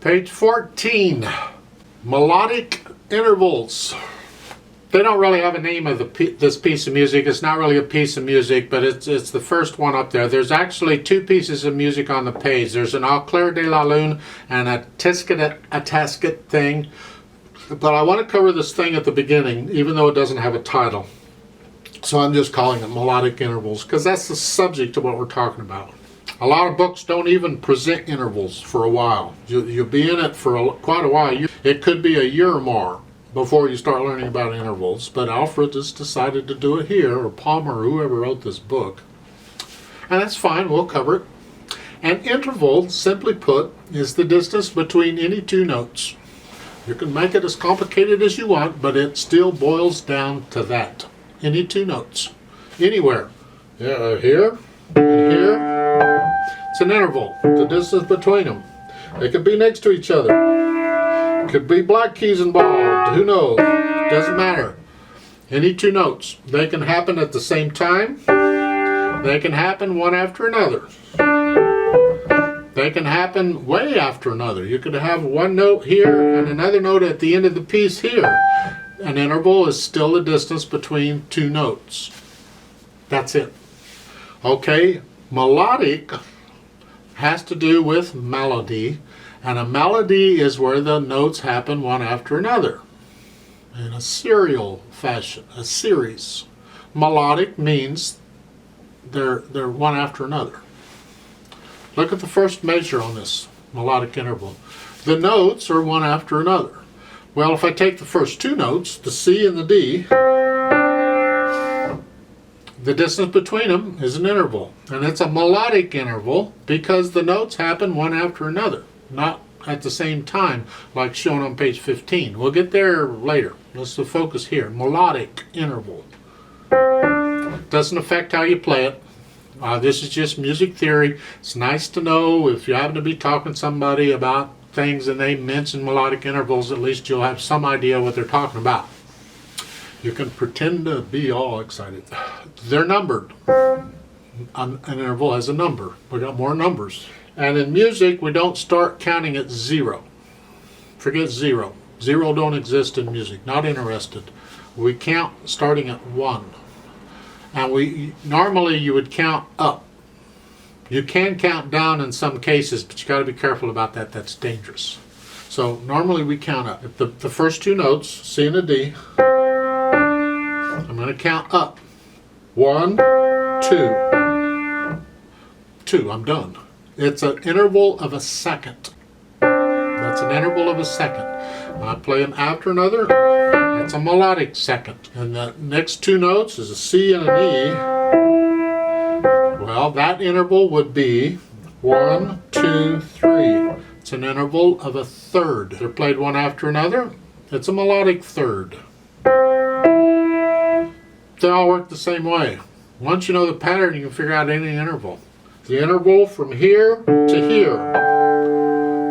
Page 14, Melodic Intervals. They don't really have a name of this piece of music. It's not really a piece of music, but it's the first one up there. There's actually two pieces of music on the page. There's an Au clair de la lune and a tasket thing. But I want to cover this thing at the beginning, even though it doesn't have a title. So I'm just calling it Melodic Intervals, because that's the subject of what we're talking about. A lot of books don't even present intervals for a while. You'll be in it for quite a while. It could be a year or more before you start learning about intervals, but Alfred has decided to do it here, or Palmer, or whoever wrote this book. And that's fine, we'll cover it. An interval, simply put, is the distance between any two notes. You can make it as complicated as you want, but it still boils down to that. Any two notes. Anywhere. Yeah, here, and here. It's an interval, the distance between them. They could be next to each other. Could be black keys involved, who knows? Doesn't matter. Any two notes. They can happen at the same time. They can happen one after another. They can happen way after another. You could have one note here and another note at the end of the piece here. An interval is still the distance between two notes. That's it. Okay, melodic has to do with melody, and a melody is where the notes happen one after another in a serial fashion, a series. Melodic means they're one after another. Look at the first measure on this melodic interval. The notes are one after another. Well, if I take the first two notes, the C and the D, the distance between them is an interval. And it's a melodic interval because the notes happen one after another, not at the same time like shown on page 15. We'll get there later. Let's focus here. Melodic interval. Doesn't affect how you play it. This is just music theory. It's nice to know if you happen to be talking to somebody about things and they mention melodic intervals, at least you'll have some idea what they're talking about. You can pretend to be all excited. They're numbered. An interval has a number. We got more numbers. And in music, we don't start counting at 0. Forget 0. 0 don't exist in music. Not interested. We count starting at 1. And normally you would count up. You can count down in some cases, but you got to be careful about that. That's dangerous. So normally we count up. If the first two notes, C and a D, I'm going to count up. 1, 2. 2, I'm done. It's an interval of a second. That's an interval of a second. I play them after another. That's a melodic second. And the next two notes is a C and an E. Well, that interval would be 1, 2, 3. It's an interval of a third. They're played one after another. It's a melodic third. They all work the same way. Once you know the pattern, you can figure out any interval. The interval from here to here.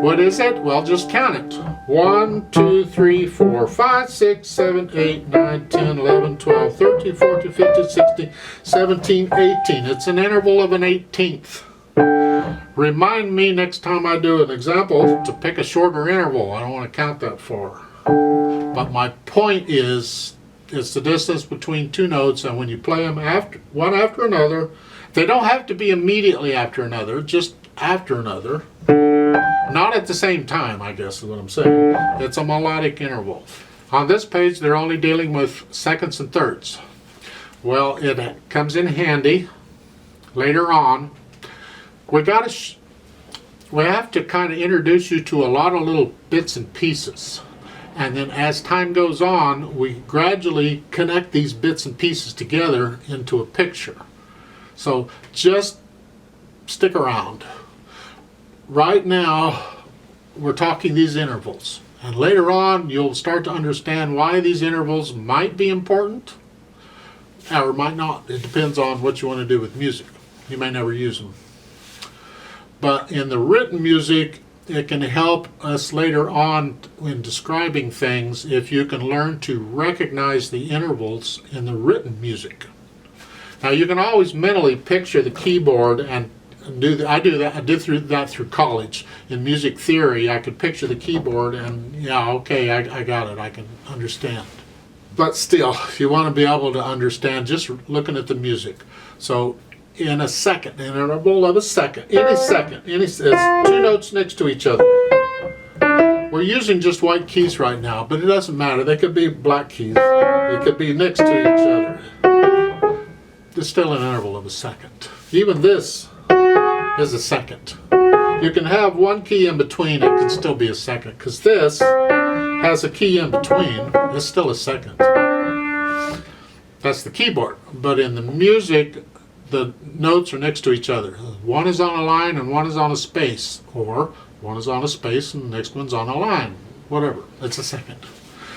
What is it? Well, just count it. 1, 2, 3, 4, 5, 6, 7, 8, 9, 10, 11, 12, 13, 14, 15, 16, 17, 18. It's an interval of an 18th. Remind me next time I do an example to pick a shorter interval. I don't want to count that far. But my point is, it's the distance between two notes, and when you play them one after another, they don't have to be immediately after another, just after another. Not at the same time, I guess is what I'm saying. It's a melodic interval. On this page, they're only dealing with seconds and thirds. Well, it comes in handy later on. We have to kind of introduce you to a lot of little bits and pieces. And then as time goes on, we gradually connect these bits and pieces together into a picture. So just stick around. Right now, we're talking these intervals. And later on, you'll start to understand why these intervals might be important or might not. It depends on what you want to do with music. You may never use them. But in the written music, it can help us later on in describing things if you can learn to recognize the intervals in the written music. Now you can always mentally picture the keyboard and I did through that through college. In music theory, I could picture the keyboard and yeah, okay, I got it. I can understand. But still, you want to be able to understand just looking at the music. So in a second, an interval of a second, it's 2 notes next to each other. We're using just white keys right now, but it doesn't matter. They could be black keys. They could be next to each other. There's still an interval of a second. Even this is a second. You can have one key in between, it can still be a second, because this has a key in between, it's still a second. That's the keyboard. But in the music, the notes are next to each other. One is on a line and one is on a space, or one is on a space and the next one's on a line. Whatever, it's a second.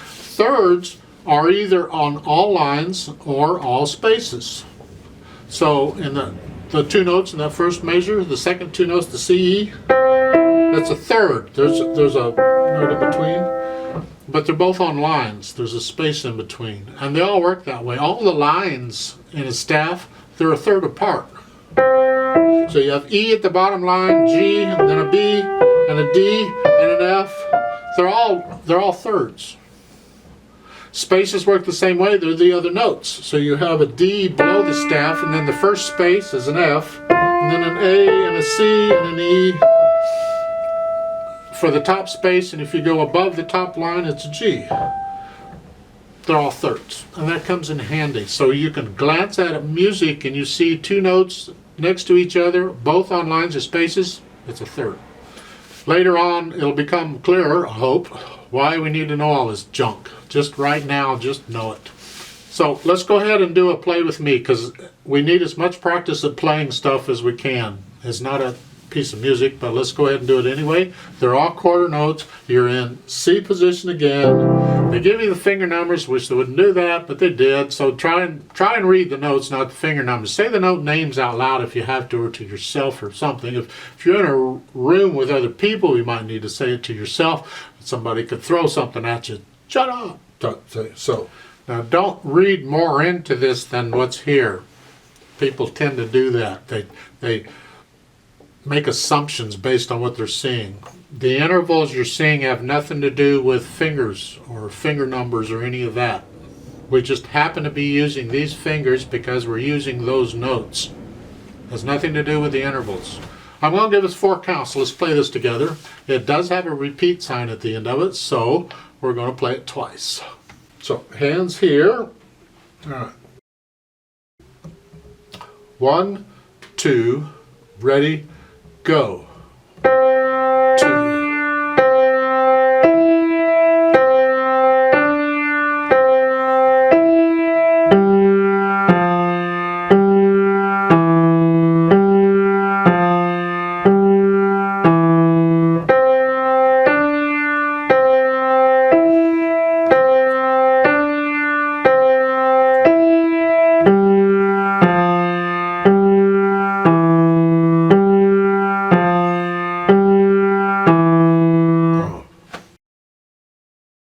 Thirds are either on all lines or all spaces. So in the 2 notes in that first measure, the second 2 notes, the C, E, that's a third. There's a note in between, but they're both on lines. There's a space in between, and they all work that way. All the lines in a staff, they're a third apart. So you have E at the bottom line, G, and then a B, and a D, and an F. They're all thirds. Spaces work the same way, they're the other notes. So you have a D below the staff, and then the first space is an F, and then an A, and a C, and an E for the top space, and if you go above the top line, it's a G. They're all thirds, and that comes in handy. So you can glance at music and you see 2 notes next to each other, both on lines or spaces, it's a third. Later on, it'll become clearer, I hope, why we need to know all this junk. Just right now, just know it. So let's go ahead and do a play with me, because we need as much practice at playing stuff as we can. It's not a piece of music, but let's go ahead and do it anyway. They're all quarter notes. You're in C position again. They give you the finger numbers, which they wouldn't do that, but they did. So try and read the notes, not the finger numbers. Say the note names out loud if you have to, or to yourself or something. If you're in a room with other people, you might need to say it to yourself. Somebody could throw something at you. Shut up. So now don't read more into this than what's here. People tend to do that. They make assumptions based on what they're seeing. The intervals you're seeing have nothing to do with fingers or finger numbers or any of that. We just happen to be using these fingers because we're using those notes. It has nothing to do with the intervals. I'm going to give us 4 counts, so let's play this together. It does have a repeat sign at the end of it, so we're going to play it twice. So hands here. All right. 1, 2, ready, go.